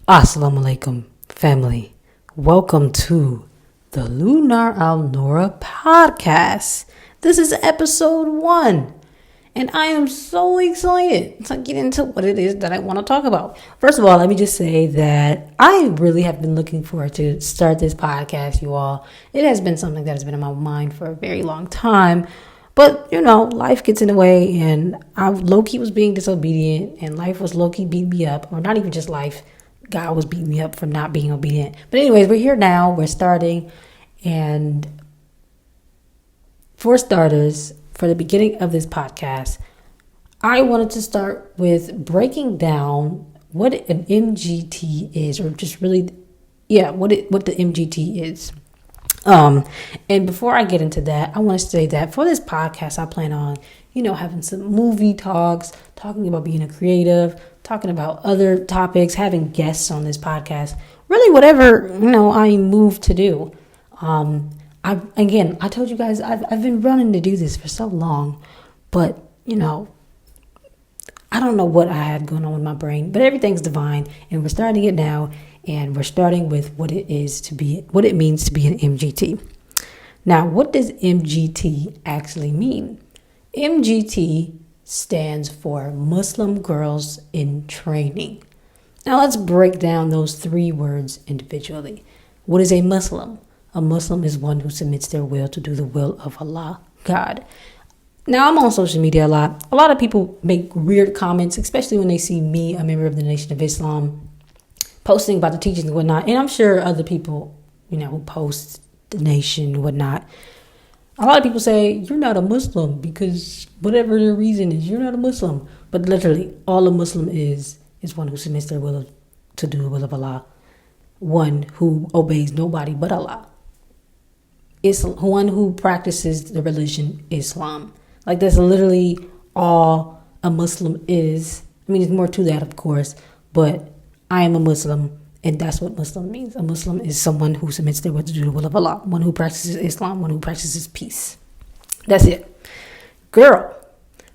Assalamu Alaikum, family. Welcome to the Lunar Al-Nura podcast. This is episode 1, and I am so excited to get into what it is that I want to talk about. First of all, let me just say that I really have been looking forward to start this podcast, you all. It has been something that has been in my mind for a very long time. But, life gets in the way, and I low-key was being disobedient, and life was low-key beating me up, or not even just life. God was beating me up for not being obedient. But anyways, we're here now. We're starting. And for starters, for the beginning of this podcast, I wanted to start with breaking down what an M.G.T is, or just really, what the M.G.T is. And before I get into that, I want to say that for this podcast, I plan on, having some movie talks, talking about being a creative, talking about other topics, having guests on this podcast, really whatever, I moved to do. I told you guys, I've been running to do this for so long, but, I don't know what I had going on with my brain, but everything's divine, and we're starting it now, and we're starting with what it means to be an M.G.T. Now, what does M.G.T actually mean? M.G.T stands for Muslim Girls in Training. Now, let's break down those 3 words individually. What is a Muslim? A Muslim is one who submits their will to do the will of Allah, God. Now, I'm on social media a lot. A lot of people make weird comments, especially when they see me, a member of the Nation of Islam, posting about the teachings and whatnot. And I'm sure other people, who post the nation and whatnot. A lot of people say, you're not a Muslim because whatever the reason is, you're not a Muslim. But literally, all a Muslim is one who submits their will to do the will of Allah. One who obeys nobody but Allah. One who practices the religion Islam. Like, that's literally all a Muslim is. I mean, there's more to that, of course, but I am a Muslim, and that's what Muslim means. A Muslim is someone who submits their will to do the will of Allah, one who practices Islam, one who practices peace. That's it. Girl.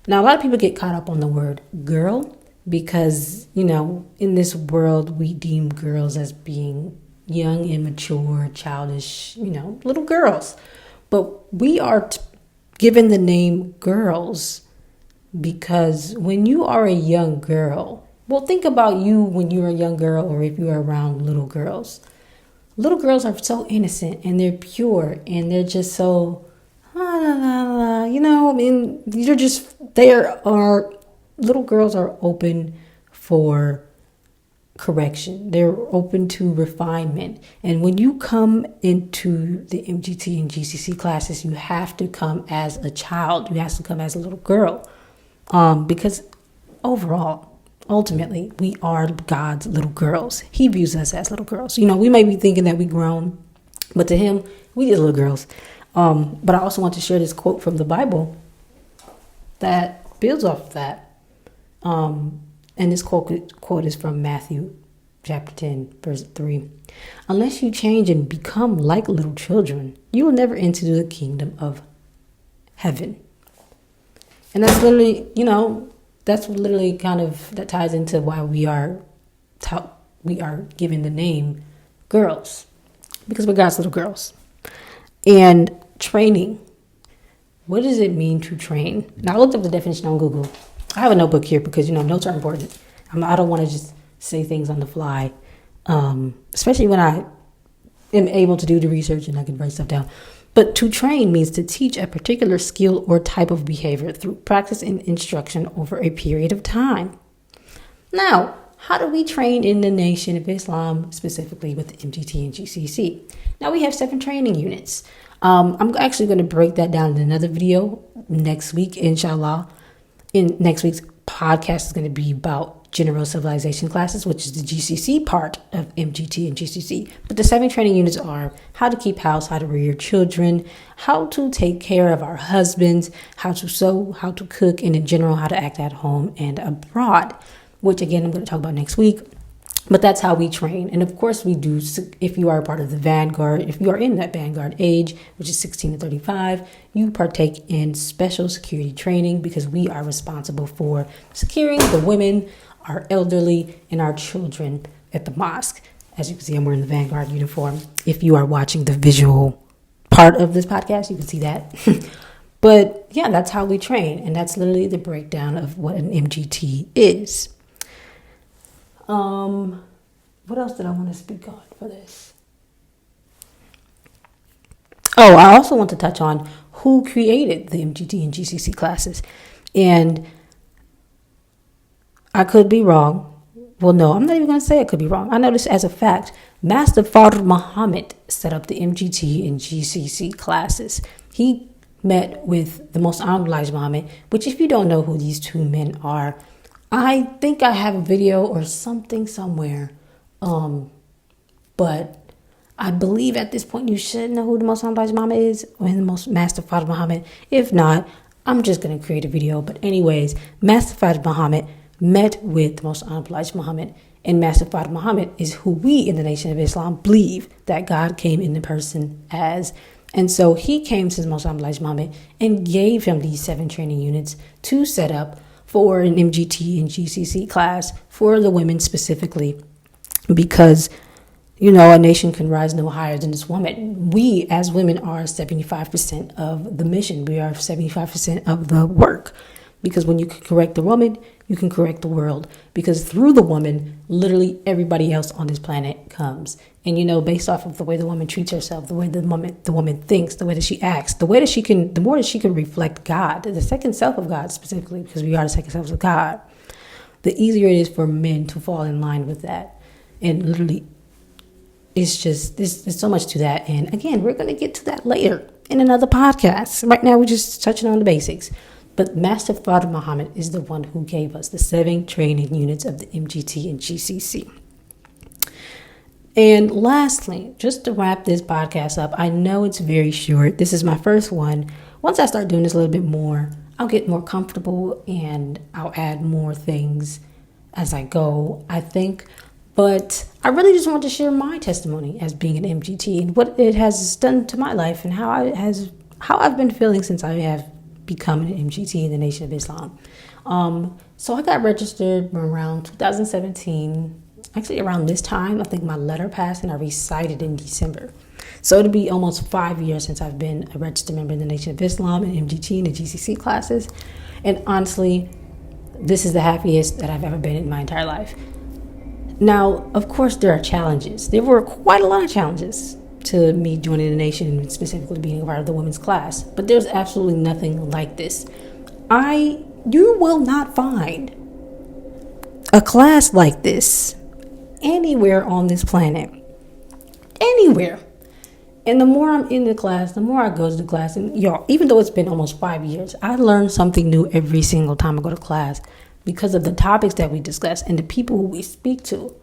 Now, a lot of people get caught up on the word girl because, in this world, we deem girls as being young, immature, childish, little girls. But we are given the name girls because when you are a young girl, well, think about you when you're a young girl or if you're around little girls. Little girls are so innocent and they're pure and they're just so, little girls are open for correction. They're open to refinement. And when you come into the M.G.T and GCC classes, you have to come as a child. You have to come as a little girl. Because ultimately, we are God's little girls. He views us as little girls. We may be thinking that we grown, but to him, we just little girls. But I also want to share this quote from the Bible that builds off of that. And this quote is from Matthew chapter 10, verse 3. Unless you change and become like little children, you will never enter the kingdom of heaven. And that's literally, that's literally that ties into why we are given the name girls, because we're God's little girls. And training. What does it mean to train? Now, I looked up the definition on Google. I have a notebook here because, notes are important. I don't want to just say things on the fly, especially when I am able to do the research and I can write stuff down. But to train means to teach a particular skill or type of behavior through practice and instruction over a period of time. Now, how do we train in the Nation of Islam, specifically with the M.G.T and GCC? Now, we have 7 training units. I'm actually going to break that down in another video next week, inshallah. In next week's podcast is going to be about general civilization classes, which is the GCC part of M.G.T and GCC. But the 7 training units are how to keep house, how to rear children, how to take care of our husbands, how to sew, how to cook, and in general, how to act at home and abroad, which again, I'm going to talk about next week. But that's how we train. And of course we do, if you are a part of the Vanguard, if you are in that Vanguard age, which is 16 to 35, you partake in special security training because we are responsible for securing the women our elderly, and our children at the mosque. As you can see, I'm wearing the Vanguard uniform. If you are watching the visual part of this podcast, you can see that. But yeah, that's how we train. And that's literally the breakdown of what an M.G.T is. What else did I want to speak on for this? Oh, I also want to touch on who created the M.G.T and GCC classes. And I could be wrong. Well, no, I'm not even going to say I could be wrong. I know this as a fact. Master Fard Muhammad set up the M.G.T and GCC classes. He met with the Most Honorable Elijah Muhammad, which if you don't know who these two men are, I think I have a video or something somewhere. But I believe at this point you should know who the Most Honorable Elijah Muhammad is, or the most Master Fard Muhammad. If not, I'm just going to create a video. But anyways, Master Fard Muhammad met with the Most Honorable Elijah Muhammad, and Master Fard Muhammad is who we in the Nation of Islam believe that God came in the person as. And so he came to the Most Honorable Elijah Muhammad and gave him these 7 training units to set up for an M.G.T and GCC class for the women specifically, because you know, a nation can rise no higher than this woman. We, as women, are 75% of the mission. We are 75% of the work. Because when you can correct the woman, you can correct the world. Because through the woman, literally everybody else on this planet comes. And, you know, based off of the way the woman treats herself, the way the woman thinks, the way that she acts, the more that she can reflect God, the second self of God specifically, because we are the second selves of God, the easier it is for men to fall in line with that. And literally, it's just, there's so much to that. And again, we're going to get to that later in another podcast. Right now, we're just touching on the basics. But Master Fard Muhammad is the one who gave us the 7 training units of the M.G.T and GCC. And lastly, just to wrap this podcast up, I know it's very short. This is my first one. Once I start doing this a little bit more, I'll get more comfortable and I'll add more things as I go, I think. But I really just want to share my testimony as being an M.G.T and what it has done to my life and how I've been feeling since I have become an M.G.T in the Nation of Islam. So I got registered around 2017. Actually, around this time, I think my letter passed and I recited in December. So it'll be almost 5 years since I've been a registered member in the Nation of Islam and M.G.T and the GCC classes. And honestly, this is the happiest that I've ever been in my entire life. Now, of course, there are challenges. There were quite a lot of challenges to me joining the Nation and specifically being a part of the women's class. But there's absolutely nothing like this. You will not find a class like this anywhere on this planet. Anywhere. And the more I'm in the class, the more I go to the class. And y'all, even though it's been almost 5 years, I learn something new every single time I go to class because of the topics that we discuss and the people who we speak to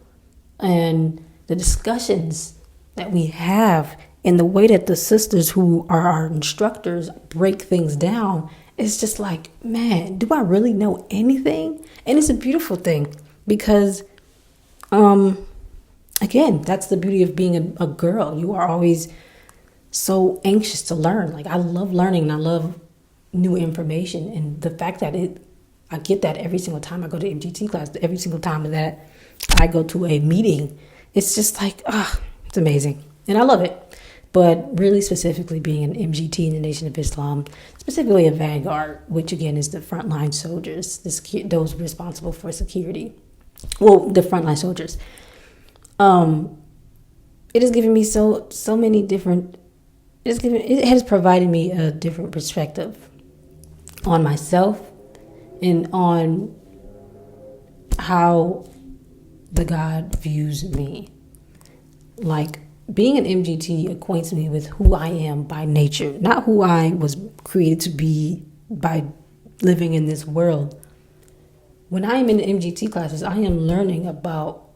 and the discussions that we have and the way that the sisters who are our instructors break things down. It's just like, man, do I really know anything? And it's a beautiful thing because, again, that's the beauty of being a girl. You are always so anxious to learn. Like, I love learning and I love new information. And the fact that I get that every single time I go to M.G.T class, every single time that I go to a meeting, it's just like, it's amazing. And I love it. But really specifically being an M.G.T in the Nation of Islam, specifically a Vanguard, which again is the frontline soldiers, those responsible for security. Well, the frontline soldiers. It has given me so many different. It has provided me a different perspective on myself and on how the God views me. Like, being an M.G.T acquaints me with who I am by nature, not who I was created to be by living in this world. When I am in the M.G.T classes, I am learning about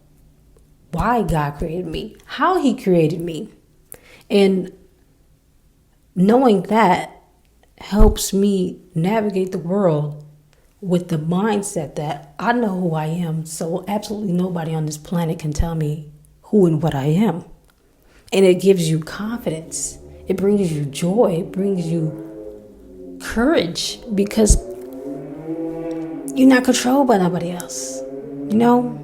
why God created me, how he created me. And knowing that helps me navigate the world with the mindset that I know who I am, so absolutely nobody on this planet can tell me who and what I am. And it gives you confidence. It brings you joy. It brings you courage because you're not controlled by nobody else. you know?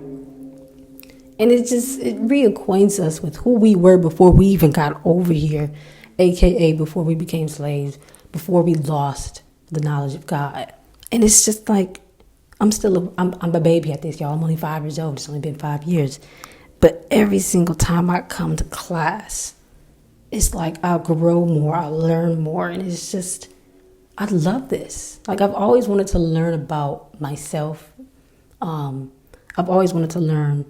And it reacquaints us with who we were before we even got over here, aka before we became slaves, before we lost the knowledge of God. And it's just like, I'm a baby at this, y'all. I'm only 5 years old. It's only been 5 years. But every single time I come to class, it's like I'll grow more, I'll learn more. And it's just, I love this. Like, I've always wanted to learn about myself. I've always wanted to learn,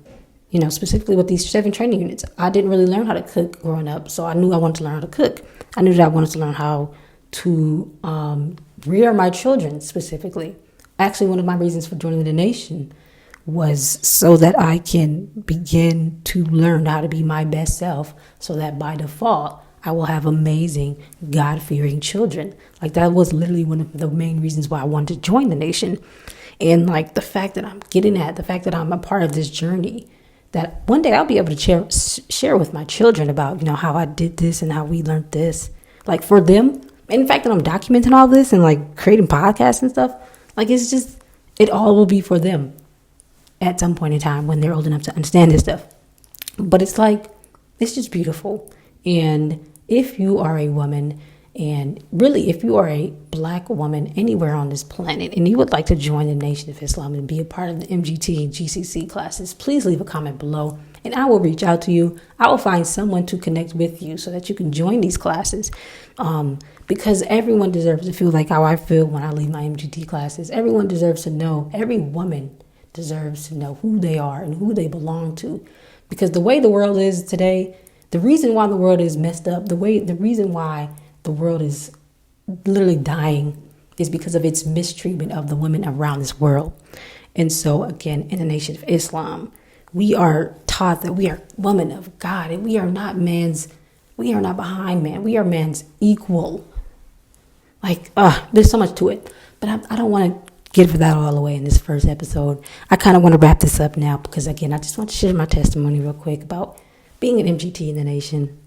specifically with these 7 training units. I didn't really learn how to cook growing up, so I knew I wanted to learn how to cook. I knew that I wanted to learn how to rear my children specifically. Actually, one of my reasons for joining the nation was so that I can begin to learn how to be my best self, so that by default, I will have amazing, God-fearing children. Like, that was literally one of the main reasons why I wanted to join the nation. And like, the fact that I'm the fact that I'm a part of this journey, that one day I'll be able to share with my children about, how I did this and how we learned this. Like, for them, and the fact that I'm documenting all this and like creating podcasts and stuff, like, it's just, it all will be for them at some point in time when they're old enough to understand this stuff. But it's like, it's just beautiful. And if you are a woman, and really if you are a Black woman anywhere on this planet, and you would like to join the Nation of Islam and be a part of the M.G.T and GCC classes, please leave a comment below and I will reach out to you. I will find someone to connect with you so that you can join these classes. Because everyone deserves to feel like how I feel when I leave my M.G.T classes. Everyone deserves to know, every woman deserves to know who they are and who they belong to. Because the way the world is today, the reason why the world is messed up, the reason why the world is literally dying is because of its mistreatment of the women around this world. And so again, in the Nation of Islam, we are taught that we are women of God, and we are not behind man. We are man's equal. Like, there's so much to it, but I don't want to get for that all the way in this first episode. I kind of want to wrap this up now because, again, I just want to share my testimony real quick about being an M.G.T in the nation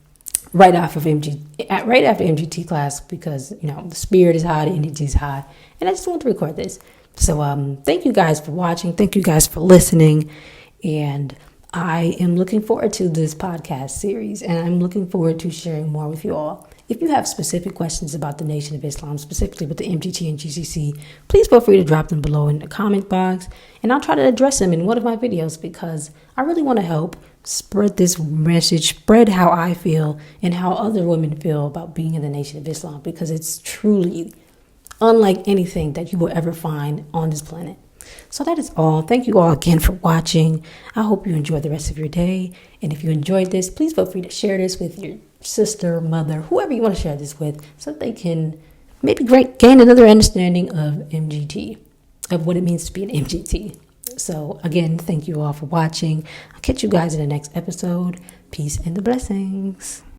right after M.G.T class, because, the spirit is high, the energy is high, and I just want to record this. So thank you guys for watching. Thank you guys for listening. And I am looking forward to this podcast series, and I'm looking forward to sharing more with you all. If you have specific questions about the Nation of Islam, specifically with the M.G.T and GCC, please feel free to drop them below in the comment box, and I'll try to address them in one of my videos, because I really want to help spread this message, spread how I feel and how other women feel about being in the Nation of Islam, because it's truly unlike anything that you will ever find on this planet. So that is all. Thank you all again for watching. I hope you enjoy the rest of your day. And if you enjoyed this, please feel free to share this with your sister, mother, whoever you want to share this with, so that they can maybe gain another understanding of M.G.T, of what it means to be an M.G.T. So again, thank you all for watching. I'll catch you guys in the next episode. Peace and the blessings.